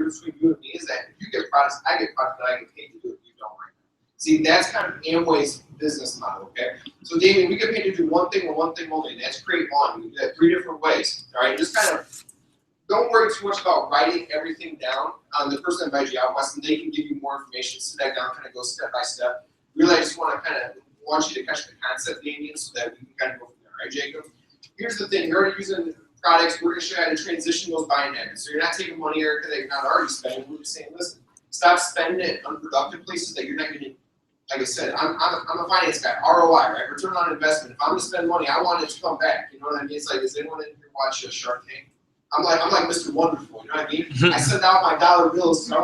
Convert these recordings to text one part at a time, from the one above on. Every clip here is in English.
difference between you and me is that if you get products, I get products that I get paid to do it, you don't right now. See, that's kind of Amway's business model, okay? So Damien, we get paid to do one thing and one thing only, and that's create volume. We do that 3 different ways, all right? Just kind of don't worry too much about writing everything down. The person that invited you out, Weston, they can give you more information, sit that down, kind of go step by step. Really, I just want you to catch the concept, Damien, so that we can kind of go from there, right, Jacob? Here's the thing, you're already using products, we're going to show you how to transition those buying habits. So you're not taking money, Erica, that you're not already spending. We're just saying, listen, stop spending it in unproductive places that you're not going to, like I said, I'm a finance guy, ROI, right? Return on investment. If I'm going to spend money, I want it to come back. You know what I mean? It's like, does anyone in here watch Shark Tank? I'm like Mr. Wonderful, you know what I mean? I send out my dollar bills because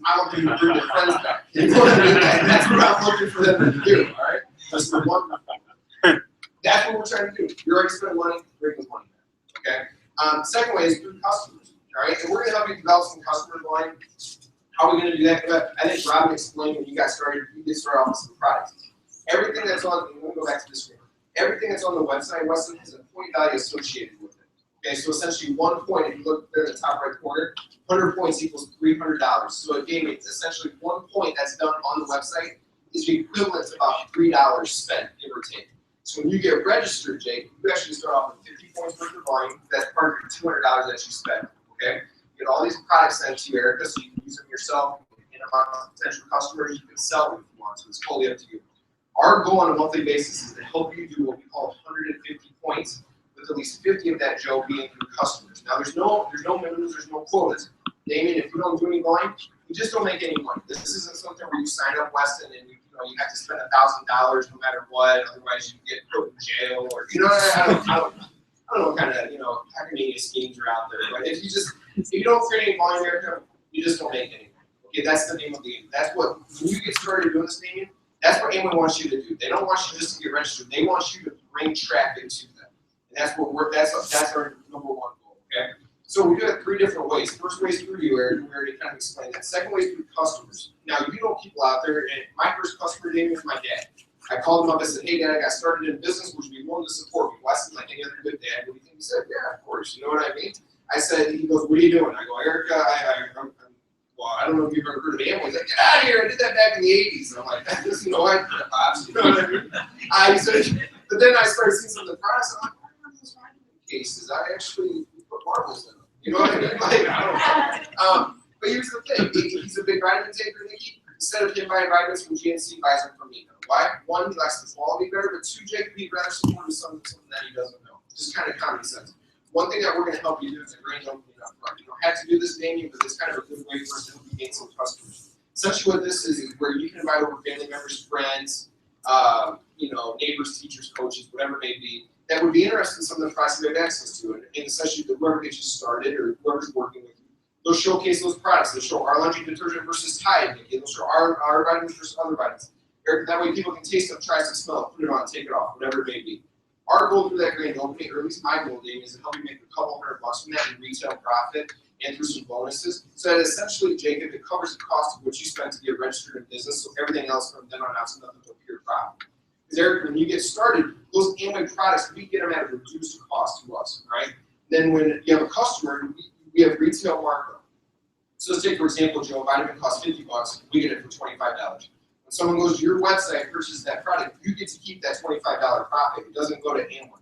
I want them to bring their friends back. You know what I mean? That's what I'm looking for them to do, all right? Mr. Wonderful. That's what we're trying to do. You're already spending money, bring the money back, okay? Second way is through customers, all right? And we're going to help you develop some customer line. How are we going to do that? I think Robin explained when you got started, you get started off with some products. Everything that's on, let me go back to this screen. Everything that's on the website, Weston, has a point value associated with it. Okay, so essentially 1 point, if you look there in the top right corner, 100 points equals $300. So again, it's essentially 1 point that's done on the website is the equivalent to about $3 spent, give or take. So when you get registered, Jake, you actually start off with 50 points worth of volume. That's part of your $200 that you spend, okay? You get all these products sent to you, Erica, so you can use them yourself and among potential customers. You can sell them if you want to. It's totally up to you. Our goal on a monthly basis is to help you do what we call 150 points, with at least 50 of that, Joe, being through customers. Now, there's no minimums, there's no quotas. Damien, if you don't do any volume, you just don't make any money. This isn't something where you sign up, Weston, and you have to spend $1,000 no matter what. Otherwise, you get put in jail, or I don't know what kind of academia schemes are out there. But if you don't create any volume, Erica, you just don't make any money. Okay, that's the name of the game. That's what when you get started doing this, Damien, that's what anyone wants you to do. They don't want you just to get registered. They want you to bring traffic to them. And that's our number one goal, okay? So we do it 3 different ways. First way is through you, Eric. We already kind of explained that. Second way is through customers. Now, you know people out there, and my first customer, Damien, was my dad. I called him up and said, hey, Dad, I got started in business. Would you be willing to support me? Weston, like any other good dad, what do you think? He said, yeah, of course. You know what I mean? I said, he goes, what are you doing? I go, Erica, well, I don't know if you've ever heard of Amway. He's like, get out of here. I did that back in the 80s. And I'm like, that doesn't know I pops. You know what I mean? But then I started seeing some of the products. I'm like, cases, I actually put marbles in them. You know what I mean? Like, I don't know. But here's the thing. He's a big vitamin taker, Nikki. Instead of him buying vitamins from GNC, he buys them from me. Why? 1, he likes the quality better, but 2, Jake, he'd rather support with something that he doesn't know. Just kind of common sense. One thing that we're going to help you do is a grand opening up front. You don't have to do this, Damien, but it's kind of a good way for us to help you gain some customers. Essentially what this is where you can invite over family members, friends, neighbors, teachers, coaches, whatever it may be, that would be interested in some of the products we have access to. And essentially, whoever gets you started or whoever's working with you, they'll showcase those products. They'll show our laundry detergent versus Tide. They'll show our vitamins versus other vitamins. That way people can taste them, try some, smell, put it on, take it off, whatever it may be. Our goal through that grand opening, or at least my goal, Damien, is to help you make a couple $100 from that in retail profit and through some bonuses. So that essentially, Jacob, it covers the cost of what you spent to get registered in business, so everything else from then on out is nothing but pure profit. Because Eric, when you get started, those Amway products, we get them at a reduced cost to us, right? Then when you have a customer, we have retail markup. So let's take, for example, Joe, a vitamin costs $50, we get it for $25. When someone goes to your website and purchases that product, you get to keep that $25 profit. It doesn't go to Amway.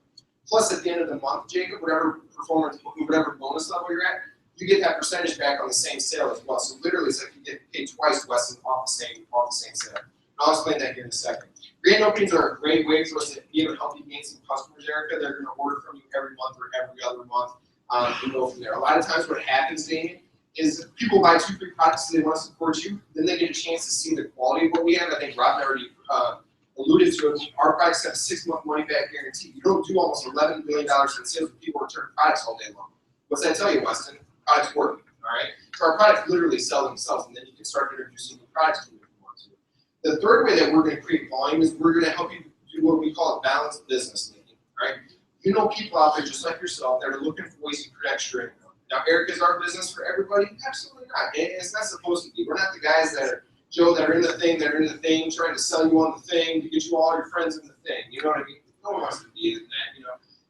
Plus, at the end of the month, Jacob, whatever bonus level you're at, you get that percentage back on the same sale as well. So literally, it's like you get paid twice, Weston, off the same sale. And I'll explain that here in a second. Grand openings are a great way for us to be able to help you gain some customers, Erica. They're going to order from you every month or every other month and go from there. A lot of times what happens, Damien, is people buy 2 free products because they want to support you. Then they get a chance to see the quality of what we have. I think Robin already alluded to it. Our products have a 6-month money-back guarantee. You don't do almost $11 billion in sales when people return products all day long. What's that tell you, Weston? Products work, all right? So our products literally sell themselves, and then you can start introducing new products to them if you want to. The third way that we're going to create volume is we're going to help you do what we call a balanced business thinking, right? You know people out there just like yourself that are looking for ways to create extra income. Now, Eric, is our business for everybody? Absolutely not. It's not supposed to be. We're not the guys that are, Joe, that are in the thing, trying to sell you on the thing to get you all your friends in the thing. You know what I mean? No one wants to be that,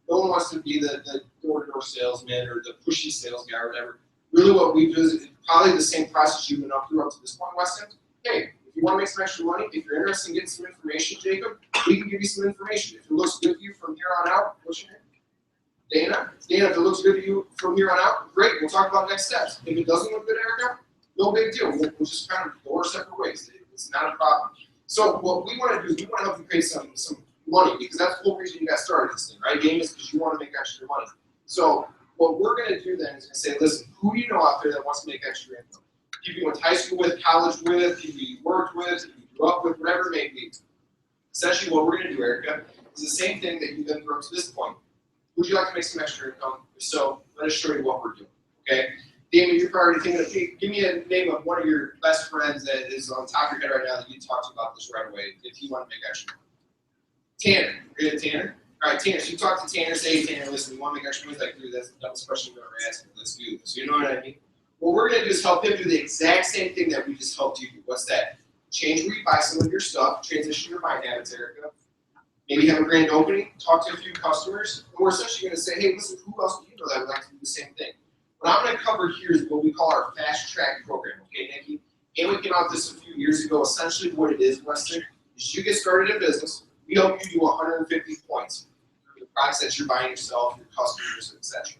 No one wants to be the door-to-door salesman or the pushy sales guy or whatever. Really what we do is probably the same process you've been up through up to this point, Weston. Hey, if you want to make some extra money, if you're interested in getting some information, Jacob, we can give you some information. If it looks good to you from here on out, what's your name? Dana? Dana, if it looks good to you from here on out, great, we'll talk about next steps. If it doesn't look good, Erica, no big deal. We'll just kind of go our separate ways. It's not a problem. So what we want to do is we want to help you create some money, because that's the whole reason you got started this thing, right? Game is because you want to make extra money. So what we're going to do then is going to say, listen, who do you know out there that wants to make extra income? People you went to high school with, college with, people you worked with, people you grew up with, whatever it may be. Essentially what we're going to do, Erica, is the same thing that you've been through up to this point. Would you like to make some extra income? If so, let us show you what we're doing, okay? Damon, you're probably thinking of, give me a name of one of your best friends that is on top of your head right now that you talk to about this right away if you want to make extra money. Tanner, are you Tanner? All right, Tanner, so you talk to Tanner, say, hey, Tanner, listen, we want to make extra money. He's like, dude, that's the dumbest question you've ever asked me. Let's do this. You know what I mean? What we're going to do is help him do the exact same thing that we just helped you do. What's that? Change where you buy some of your stuff, transition your buying habits, Erica. Maybe have a grand opening, talk to a few customers, and we're essentially going to say, hey, listen, who else do you know that would like to do the same thing? What I'm going to cover here is what we call our fast track program, okay, Nikki? And we came out with this a few years ago. Essentially what it is, Weston, is you get started in business, we help you do 150 points through the products that you're buying yourself, your customers, etc.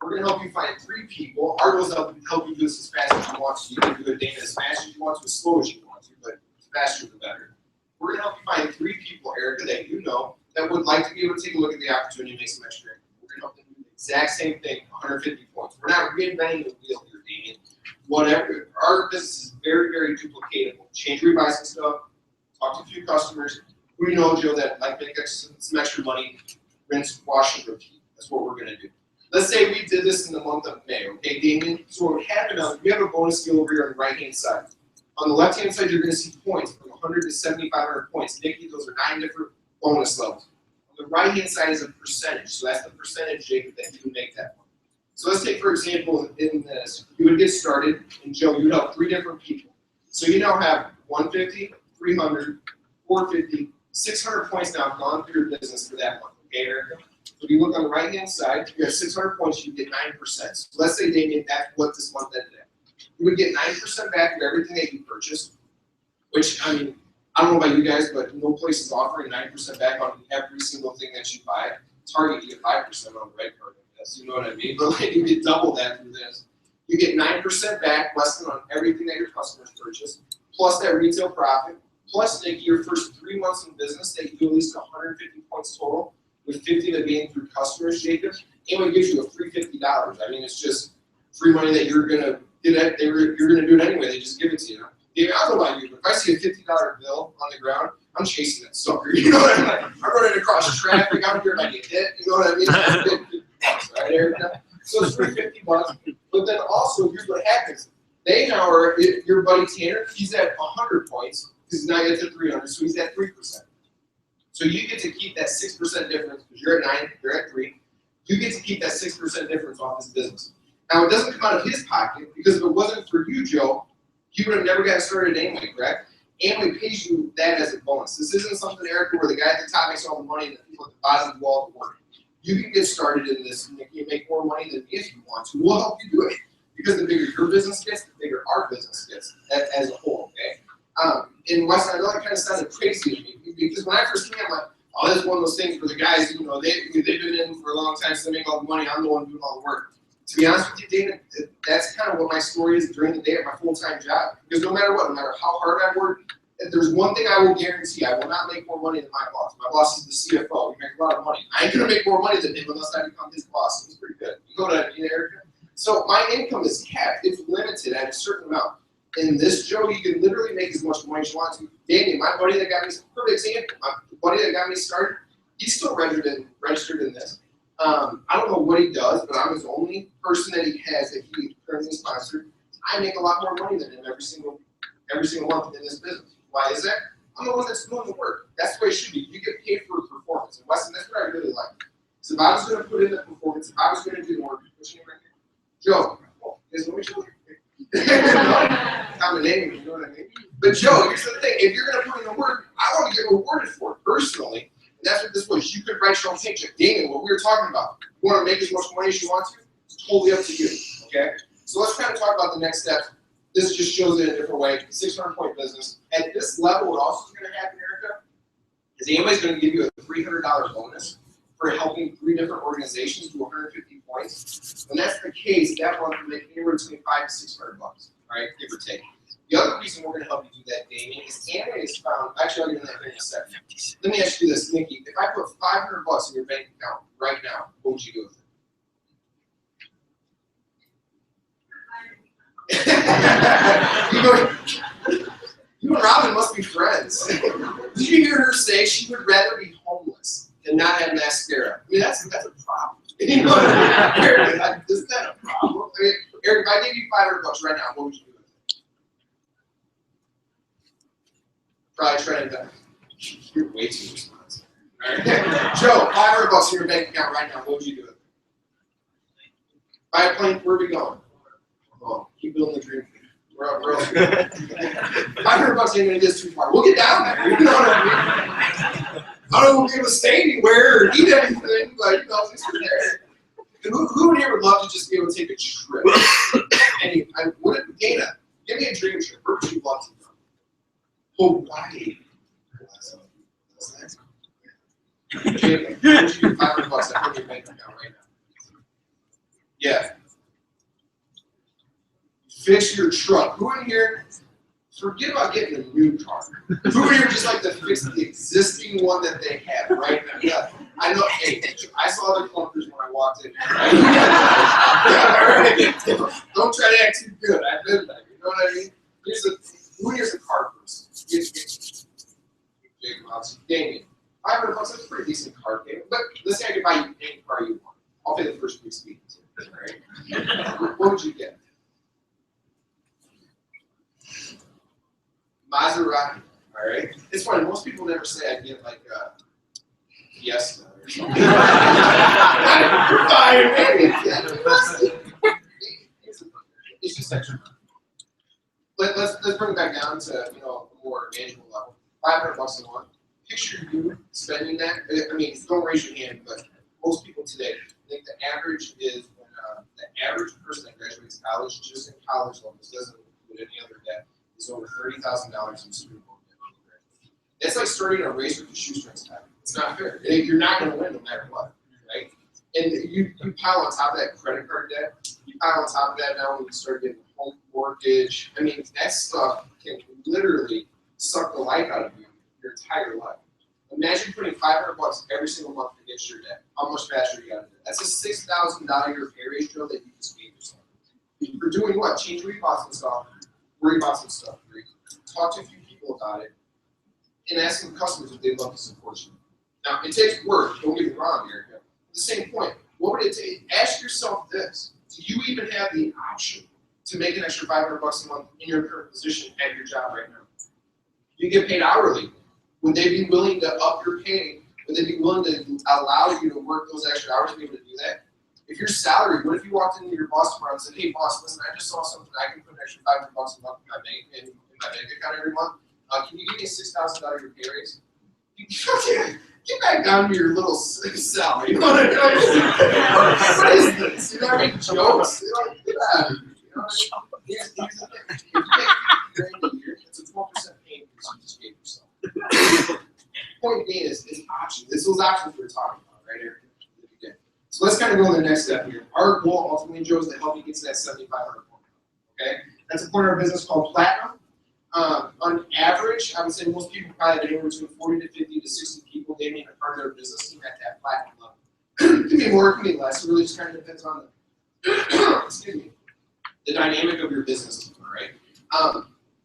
We're going to help you find 3 people. Our goal is to help you do this as fast as you want to. You can do it, Dana, as fast as you want to, as slow as you want to, but the faster the better. We're going to help you find 3 people, Erica, that you know that would like to be able to take a look at the opportunity and make some extra income. We're going to help them do the exact same thing, 150 points. We're not reinventing the wheel here, Damien. Whatever. Our business is very, very duplicatable. Change where you buy some stuff, talk to a few customers. Who do you know, Joe, that like make some extra money, rinse, wash, and repeat. That's what we're going to do. Let's say we did this in the month of May, okay, Damien? So what would happen is we have a bonus scale over here on the right-hand side. On the left-hand side, you're going to see points from 100 to 7,500 points. Nikki, those are 9 different bonus levels. On the right-hand side is a percentage. So that's the percentage, Jacob, that you would make that one. So let's take, for example, in this, you would get started, and Joe, you would help 3 different people. So you now have 150, 300, 450, 600 points now gone through your business for that month, okay, Erica? So if you look on the right-hand side, you have 600 points, you get 9%. So let's say, Damien, that's what this month ended at. You would get 9% back for everything that you purchased, which, I mean, I don't know about you guys, but no place is offering 9% back on every single thing that you buy. Target, you get 5% on the red card, I guess, you know what I mean? But like, you get double that through this. You get 9% back, less than on everything that your customers purchase, plus that retail profit, plus, Nikki, your first 3 months in business, they do at least 150 points total, with 50 of it being through customers, Jacob, and it gives you a free $50. I mean, it's just free money that you're gonna get at, you're gonna do it anyway. They just give it to you. Yeah, I don't know about you, but if I see a $50 bill on the ground, I'm chasing that sucker. You know what I mean? I'm running across traffic. I don't care if I get hit. You know what I mean? Right, Erica? So it's free $50. But then also, here's what happens. They now are your buddy Tanner. He's at 100 points because he's not yet to 300, so he's at 3%. So you get to keep that 6% difference because you're at 9, you're at 3. You get to keep that 6% difference off his business. Now, it doesn't come out of his pocket because if it wasn't for you, Joe, you would have never gotten started anyway, correct? Amway pays you that as a bonus. This isn't something, Erica, where the guy at the top makes all the money and the people at the bottom do all the work. You can get started in this and you make more money than me if you want to. We'll help you do it because the bigger your business gets, the bigger our business gets as a whole, okay? In Weston, I know that kind of sounded crazy to me because when I first came, I'm like, oh, that's one of those things where the guys, you know, they've been in for a long time, so they make all the money. I'm the one doing all the work. To be honest with you, Dana, that's kind of what my story is during the day at my full-time job. Because no matter what, no matter how hard I work, if there's one thing I will guarantee, I will not make more money than my boss. My boss is the CFO. He makes a lot of money. I ain't going to make more money than him unless I become his boss. It's pretty good. You know what I mean, Erica? So my income is capped. It's limited at a certain amount. In this, Joe, you can literally make as much money as you want to. Danny, my buddy that got me, perfect example, my buddy that got me started, he's still registered in this. I don't know what he does, but I'm his only person that he has that he currently sponsored. I make a lot more money than him every single month in this business. Why is that? I'm the one that's doing the work. That's the way it should be. You get paid for performance. And Weston, that's what I really like. So if I was going to put in the performance, if I was going to do the work, what's your name right here? Joe. Oh, is what Joe? I'm a name, you know what I mean? But Joe, here's the thing. If you're going to put in the work, I want to get rewarded for it personally. And that's what this was. You could write your own paycheck. Damien, what we were talking about. You want to make as much money as you want to? It's totally up to you. Okay? So let's kind of talk about the next steps. This just shows it in a different way. 600-point business. At this level, what also is going to happen, Erica, is Amway's going to give you a $300 bonus for helping 3 different organizations do 150 points. When that's the case, that month will make anywhere between $500 to $600, right, give or take. The other reason we're going to help you do that, Damien, is Amway has found. Actually, I'll get into that in a second. Let me ask you this, Nikki. If I put $500 in your bank account right now, what would you do with it? You and Robin must be friends. Did you hear her say she would rather be homeless than not have mascara? I mean, that's a problem. You know, Eric, isn't that a problem? I mean, Eric, if I gave you $500 right now, what would you do with it? Probably try to invest. You're way too responsive. Right? Joe, $500 in your bank account right now, what would you do with it? Buy a plane, where are we going? Oh, keep building the dream. We're up, $500 ain't gonna get us too far. We'll get down there. You know what I mean? I don't want to be able to stay anywhere or eat anything, but you know, it's there. Who in here would love to just be able to take a trip? Dana, give me a dream trip. Where would you love to go? Hawaii. Jacob, where would you do $500 that put your bank account right now? Yeah. Fix your truck. Who in here, forget about getting a new car. Who in here just like to fix the existing one that they have right now? Yeah. I know, hey, I saw the clunkers when I walked in. Don't try to act too good. I've been there. You know what I mean? Who here's a car person? Damien. $500, that's a pretty decent car payment. But let's say I could buy you any car you want. I'll pay the first week's speeding ticket, right? What would you get? Maserati, all right? It's funny, most people never say I get like a Fiesta or something. You're fine, maybe. It's just extra. Let's bring it back down to a more manageable level. $500 a month. Picture you spending that. I mean, don't raise your hand, but most people today, I think the average is when the average person that graduates college, just in college levels, doesn't include any other debt, is over $30,000 in student loan debt. That's like starting a race with the shoestrings tied. It's not fair. You're not going to win no matter what, right? And you pile on top of that credit card debt. You pile on top of that now when you start getting a home mortgage. I mean, that stuff can literally suck the life out of you your entire life. Imagine putting $500 every single month against your debt. How much faster you got to do? That's a $6,000 year pay ratio that you just gave yourself. You're doing what? Change where you bought some stuff. Worry about some stuff. Talk to a few people about it, and ask some customers if they'd love to support you. Now, it takes work. Don't get me wrong, Erica. At the same point, what would it take? Ask yourself this: do you even have the option to make an extra $500 a month in your current position at your job right now? You get paid hourly. Would they be willing to up your pay? Would they be willing to allow you to work those extra hours to be able to do that? If your salary, what if you walked into your boss tomorrow and said, "Hey, boss, listen, I just saw something. I can put an extra $500 a month in my bank account every month. Can you give me a $6,000 your pay raise?" You get back down to your little cell. You know what I mean? What is this? You know what I mean? Jokes. Get out of here. You know what I mean? Here's the thing. If you make $3,000 a year, it's a 12% pay increase you just gave yourself. Point being is options. This was options we were talking about, right, Eric? So let's kind of go to the next step here. Our goal ultimately, Joe, is to help you get to that 7,500 point. Okay, that's a point of our business called Platinum. On average, I would say most people probably have anywhere between 40 to 50 to 60 people they make a part of their business team at that Platinum level. It can be more, it can be less. It really just kind of depends on the excuse me, the dynamic of your business team, right?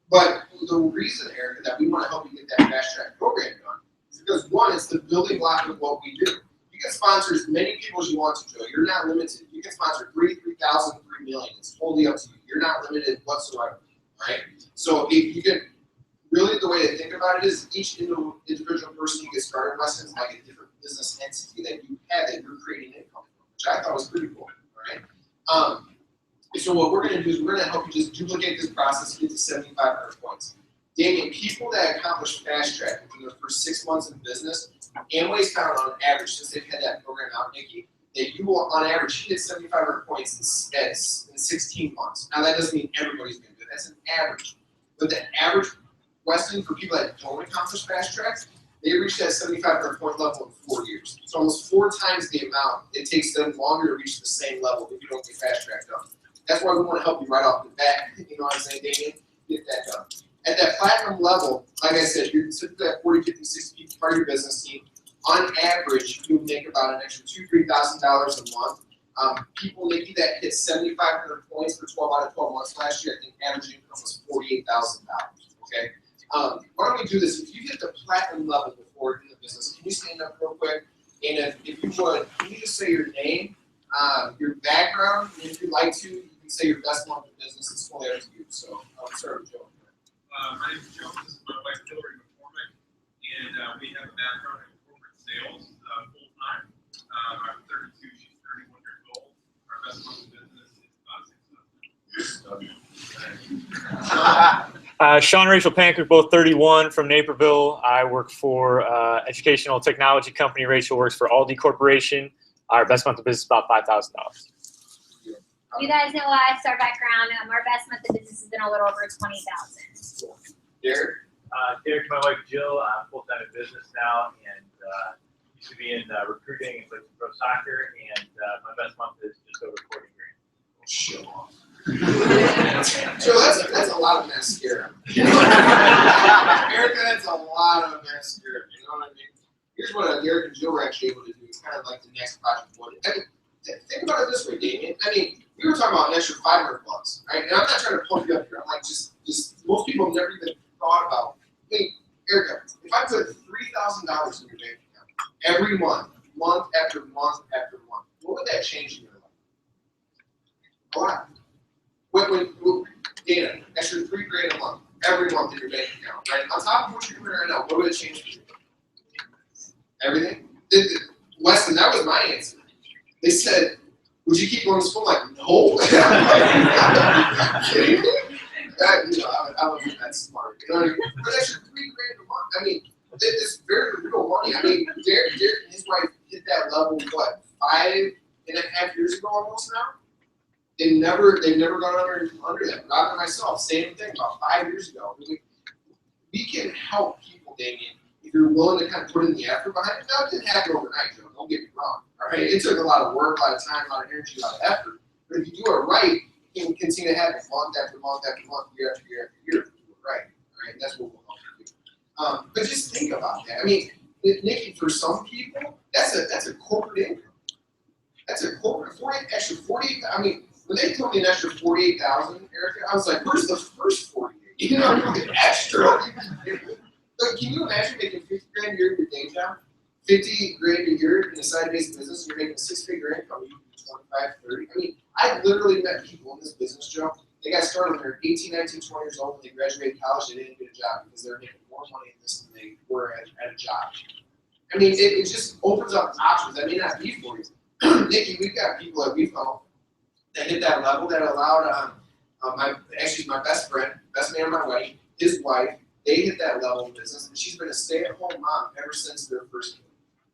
But the reason, Eric, that we want to help you get that fast track program done is because one, it's the building block of what we do. You can sponsor as many people as you want to, Joe. You're not limited. You can sponsor 3,000, 3 million. It's totally up to you. You're not limited whatsoever, right? So if you can, really the way to think about it is each individual person you get started with is like a different business entity that you have that you're creating income from, which I thought was pretty cool, right? So what we're going to do is we're going to help you just duplicate this process to get to 7,500 points. Damien, people that accomplish fast track within their first 6 months in business, Amway's found on average, since they've had that program out, Nikki, that you will, on average, hit 7,500 points in 16 months. Now, that doesn't mean everybody's going to do it. That's an average. But the average Weston, for people that don't accomplish fast tracks, they reach that 7,500 point level in 4 years. It's almost 4 times the amount it takes them longer to reach the same level if you don't get fast tracked done. That's why we want to help you right off the bat. You know what I'm saying, Damien? Get that done. At that platinum level, like I said, you're typically at 40, 50, 60 people part of your business team. On average, you'll make about an extra $2,000, $3,000 a month. People, Nikki, that hit 7,500 points for 12 out of 12 months last year, I think average income was $48,000. Okay. Why don't we do this? If you hit the platinum level before in the business, can you stand up real quick? And if you would, can you just say your name, your background, and if you'd like to, you can say your best month of business. It's fully up to you. So I'll start with Joe. My name is Joe. This is my wife, Hillary McCormick, and we have a background in corporate sales full time. I'm 32, she's 31 years old. Our best month of business is about 6 months. Sean Rachel Pankert, both 31 from Naperville. I work for educational technology company. Rachel works for Aldi Corporation. Our best month of business is about $5,000. You guys know us, our background. Our best month of business has been a little over 20,000. Derek? Derek, my wife Jill, I'm full-time in business now, and used to be in recruiting and played pro soccer, and my best month is just over 40 grand. Show off. So that's a lot of mascara. Erica, that's a lot of mascara. You know what I mean? Here's what Derek and Jill were actually able to do. It's kind of like the next project. Think about it this way, Damien. I mean, we were talking about an extra $500, right? And I'm not trying to pump you up here. I'm like, just most people have never even thought about. I mean, Erica, if I put $3,000 in your bank account every month after month after month, what would that change in your life? A lot. When Dana, extra $3,000 a month every month in your bank account, right? On top of what you're doing right now, what would it change for you? Everything. Weston, that was my answer. They said, would you keep going to school? I'm like, no. Kidding me? I don't think that's smart. You know what I mean? But extra $3,000 a month. I mean, it's very real money. I mean, Derek and his wife hit that level, what, 5.5 years ago almost now? They've never gone under that. Rob and myself, same thing, about 5 years ago. We can help people, Damien, if you're willing to kind of put in the effort behind it. Now, it didn't happen overnight, Joe. Don't get me wrong. All right, it took a lot of work, a lot of time, a lot of energy, a lot of effort. But if you do it right, you can continue to have it month after month after month, year after year after year. If you do it right. All right, that's what we'll help you do. But just think about that. I mean, Nikki, for some people, that's a corporate income. That's a corporate extra 48. I mean, when they told me an extra 48,000, Erica, I was like, "Where's the first 48? You know, extra." But can you imagine making 50 grand a year in your day job, 50 grand a year in a side-based business, and you're making 6-figure income, you can do 25, 30. I mean, I literally met people in this business, Joe. They got started when they were 18, 19, 20 years old. When they graduated college, they didn't get a job because they were making more money in this than they were at a job. I mean, it just opens up options that may not be for you. Nikki, we've got people that we've helped that hit that level that allowed my best friend, best man of my wedding, his wife, they hit that level of business, and she's been a stay-at-home mom ever since their first kid.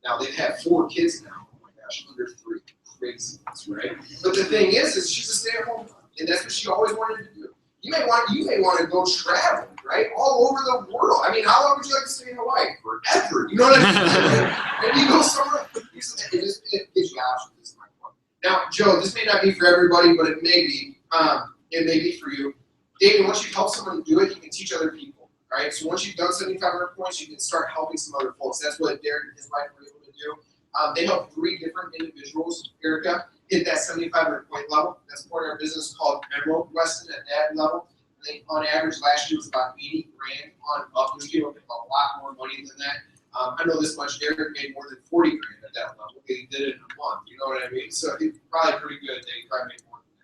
Now they've had 4 kids now. Oh my gosh, under 3. Crazy, right? But the thing is she's a stay-at-home mom, and that's what she always wanted to do. You may want to go travel, right, all over the world. I mean, how long would you like to stay in Hawaii? Forever. You know what I mean? Maybe you go somewhere. It gives you options. This is my point. Now, Joe, this may not be for everybody, but it may be. It may be for you. David, once you've helped someone do it, you can teach other people. Right? So once you've done 7,500 points, you can start helping some other folks. That's what Derek and his wife were able to do. They helped 3 different individuals, Erica, hit that 7,500 point level. That's part of our business called Emerald Weston at that level. I think on average last year was about 80 grand on up. There's people making a lot more money than that. I know this much. Derek made more than 40 grand at that level. He did it in a month. You know what I mean? So it's probably pretty good that he probably made more than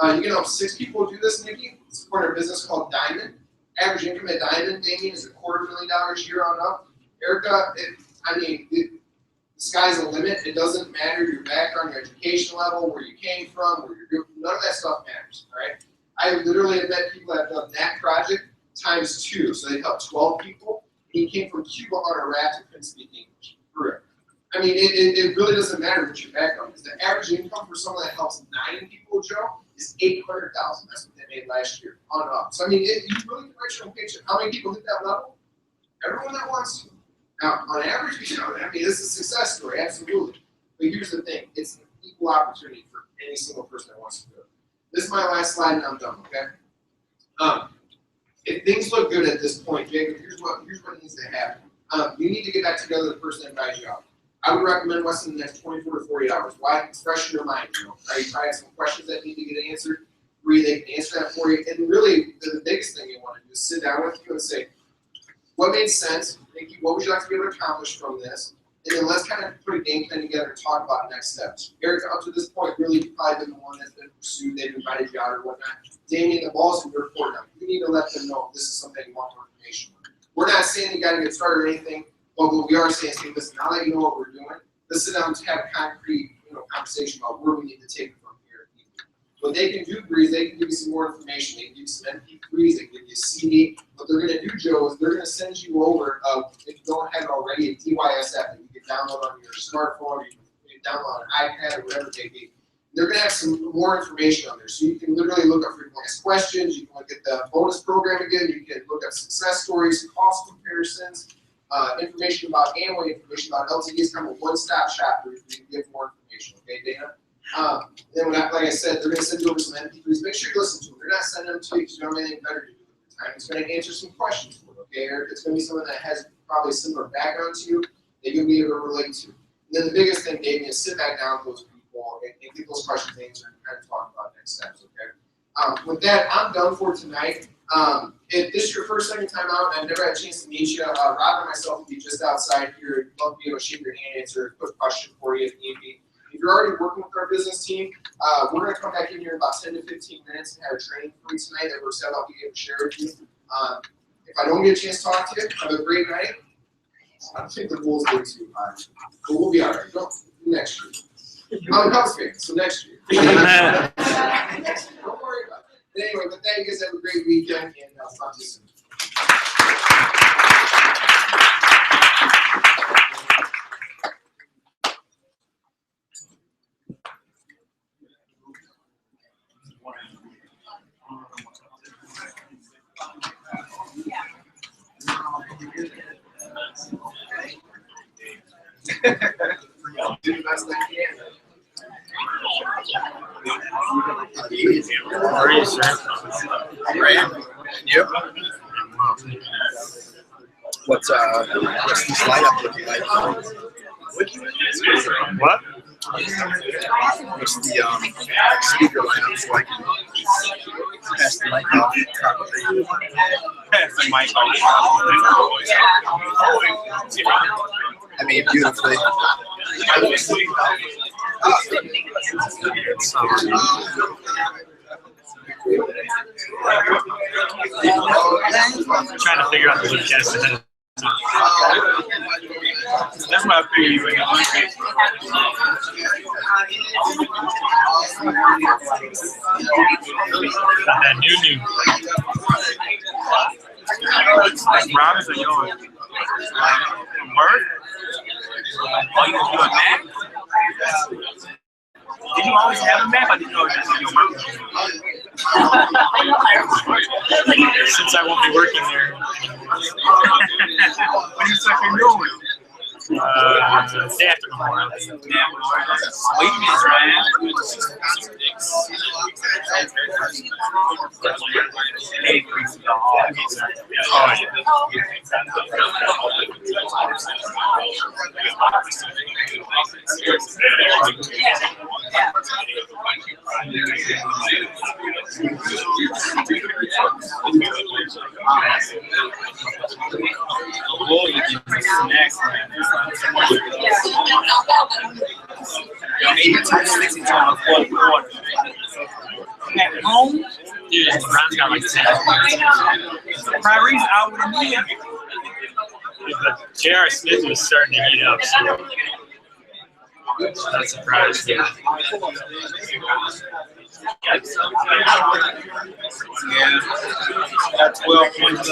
that. You can help 6 people do this, Nikki. It's part of our business called Diamond. Average income at Diamond, Damien, is $250,000 a year on up. Erica, the sky's the limit. It doesn't matter your background, your education level, where you came from, where you're doing. None of that stuff matters. All right. I literally have met people that have done that project times 2. So they helped 12 people. And he came from Cuba on a raft and couldn't speak English. Correct. I mean, it really doesn't matter what your background is. The average income for someone that helps 9 people, Joe, is $800,000. That's what they made last year on up. So I mean, you really can write your own paycheck. How many people hit that level? Everyone that wants to. Now, on average, you know, I mean, this is a success story, absolutely. But here's the thing: it's an equal opportunity for any single person that wants to do it. This is my last slide, and I'm done. Okay. If things look good at this point, Jacob, here's what needs to happen. You need to get back together with the person that invited you out. I would recommend Wes in the next 24 to 48 hours. Why? It's fresh in your mind. You know, are you trying some questions that need to get answered? 3, they can answer that for you. And really, the biggest thing you want to do is sit down with you and say, what made sense? Thank you. What would you like to be able to accomplish from this? And then let's kind of put a game plan together and talk about next steps. Eric, up to this point, really, you've probably been the one that's been pursued. They've invited you out or whatnot. Damien, the ball's in your court now. You need to let them know if this is something you want more information on. We're not saying you got to get started or anything, but what we are saying is, hey, listen, now that you know what we're doing, let's sit down and have a concrete, conversation about where we need to take it from here. What they can do, Breeze, they can give you some more information. They can give you some MP3s, they can give you a CD. What they're going to do, Joe, is they're going to send you over, if you don't have it already, a DYS app that you can download on your smartphone, or you can download on an iPad, or whatever it may be. They're going to have some more information on there. So you can literally look up frequently asked questions, you can look at the bonus program again, you can look up success stories, cost comparisons, information about Amway, information about LTD. Is kind of a one-stop shop where you can get more information. Okay, Dana? Then like I said, they're going to send you over some MP3s. Make sure you listen to them. They're not sending them to you because you don't have anything better to do with the time. It's going to answer some questions for you, okay? Or it's going to be someone that has probably a similar background to you that you'll be able to relate to. And then the biggest thing, Damien, is sit back down with those people and get those questions answered and kind of talk about next steps, okay? With that, I'm done for tonight. If this is your first, second time out, and I've never had a chance to meet you, Rob and myself will be just outside here. I'd love to be able to shake your hand, answer a quick question for you if need be. If you're already working with our business team, we're going to come back in here in about 10 to 15 minutes and have a training for you tonight that we're set up to be able to share with you. If I don't get a chance to talk to you, have a great night. I don't think the rules are too high, but we'll be all right. Next year. I'm a Cubs fan, so next year. Don't worry about it. But anyway, with that, you guys have a great weekend, and I'll talk to you soon. I'll do the best I can. How are you, sir? Right. Yep. What's this lineup looking like? What? What's the speaker lineup so I can pass the mic off properly? Pass the mic off. I mean, beautifully. Trying to figure out the webcast ahead of time. That's why I figured you were in the Got that new. Rob is a young. Mark? Oh, you do a Mac? Did you always have a Mac, or did you always have your Mac? Since I won't be working there. What are you fucking doing? Day after tomorrow. Sleeping is right. Snacks. At home, Dude, Brown's got like 10. Kyrie's out with a knee. But J.R. Smith was starting to heat up, so not surprised. Yeah, got 12 points.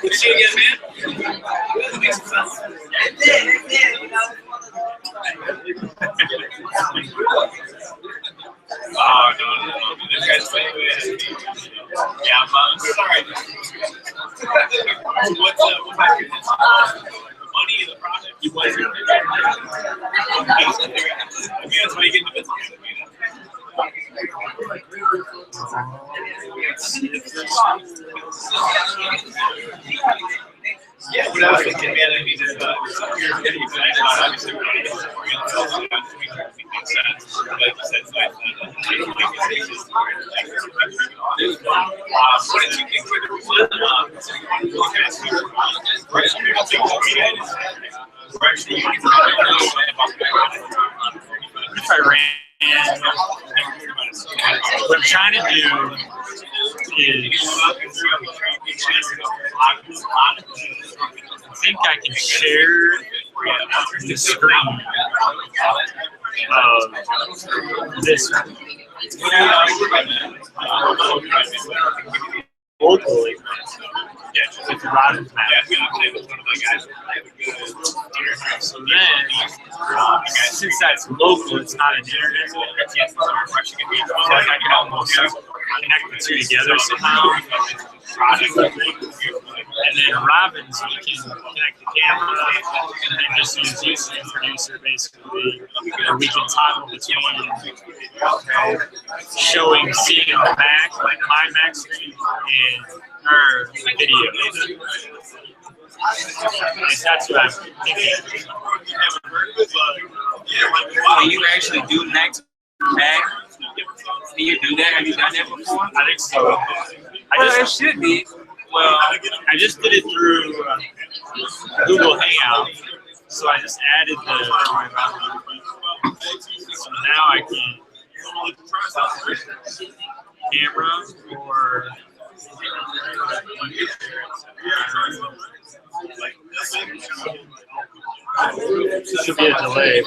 Good to see you again, man. Oh, no. This guy's playing with. Yeah, I'm sorry. What's money in the project? You want to I mean, that's why you get the business. Yeah, what I was thinking, man, I mean, you're getting excited about obviously what it is. Makes sense. Like you said, what did you think for the result? If I ran, what I'm trying to do is I think I can share the screen of this locally. It's Robbins map. So then, since that's local, it's not an internet. So like I can almost connect the two together somehow. And then Robbins, you can connect the camera and then just use YouTube Producer basically. And we can toggle between seeing the Mac, like my Mac screen, and her video. And that's what I'm thinking. Oh, you actually do Mac? Do you do that? Have you done that before? I think so. It should be. Well, I just did it through Google Hangout, so I just added so now I can camera or should be a delay.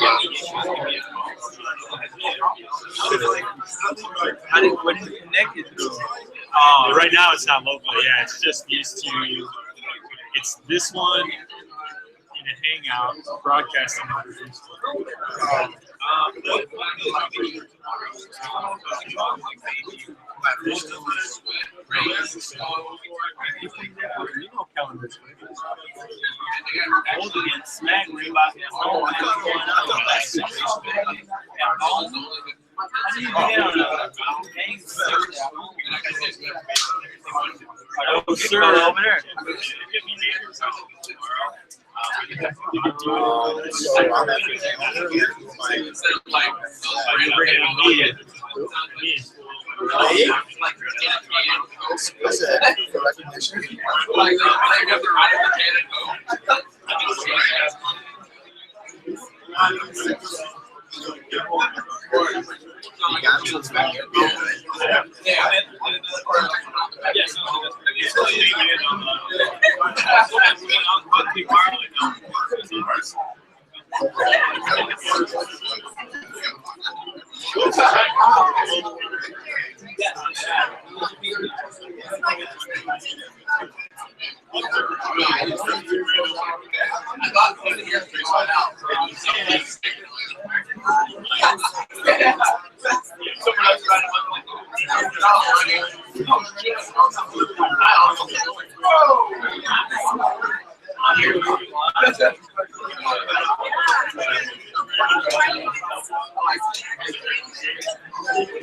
What is it connected to? Right now it's not local. Yeah, it's just these two. It's this one in a Hangout broadcasting over this one. Smack me about that. Oh, sure. Over there.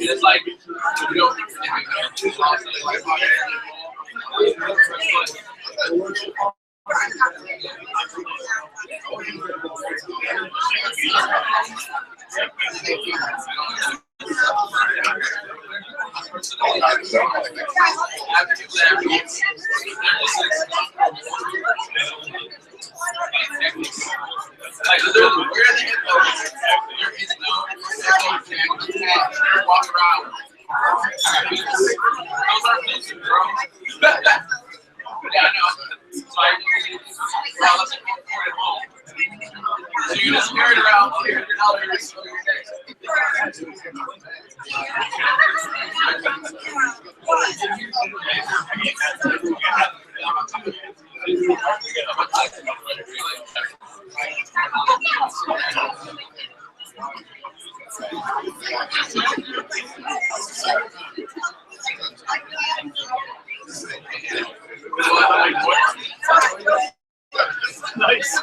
It's like you don't like literally where they get those, there is no So you just carry it around $300. Nice.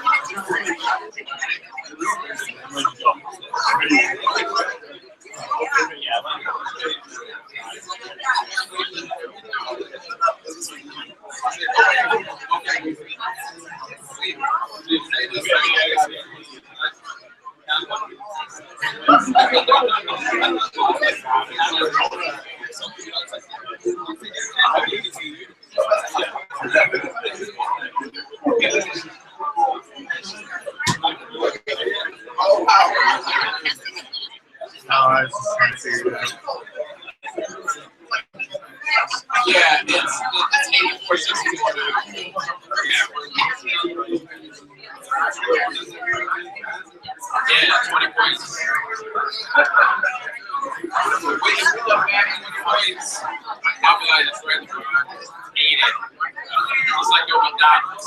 I was just trying to figure it out. Yeah, it's 84-61. Yeah, 20 points. Wait, if we look back at 20 points, I'll be like, it's right there. 80. It's like your McDonald's.